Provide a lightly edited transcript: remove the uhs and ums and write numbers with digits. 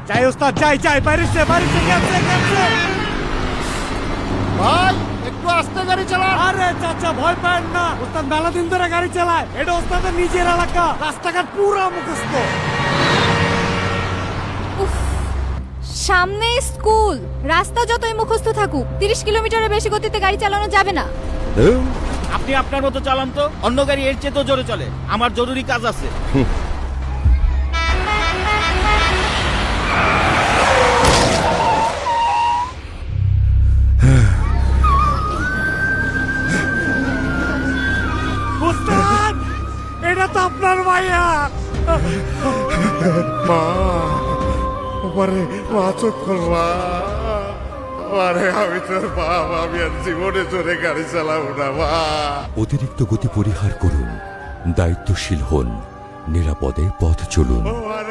যাই ওস্তাদ, যাই বাইরেছে গেছে। ভাই একটু আস্তে গাড়ি চালান। আরে চাচা ভয় পান না, ওস্তাদ মেলা দিন ধরে গাড়ি চালায়। এটা ওস্তাদের নিজের এলাকা, রাস্তাঘাট পুরো মুখস্থ। উফ, সামনে স্কুল, রাস্তা যতই মুখস্থ থাকুক 30 কিলোমিটারের বেশি গতিতে গাড়ি চালানো যাবে না। আপনি আপনার মতো চালান তো, অন্য গাড়ি এর চেয়ে তো জোরে চলে। আমার জরুরি কাজ আছে। ওস্তাদ, এটা তো আপনার মাইয়া। মা ওরে মা চোখ খোল মা। আরে আমি তোর বাপ, আমি আর জীবনে জোরে গাড়ি চালাবো না মা। অতিরিক্ত গতি পরিহার করুন, দায়িত্বশীল হন, নিরাপদে পথ চলুন। আরে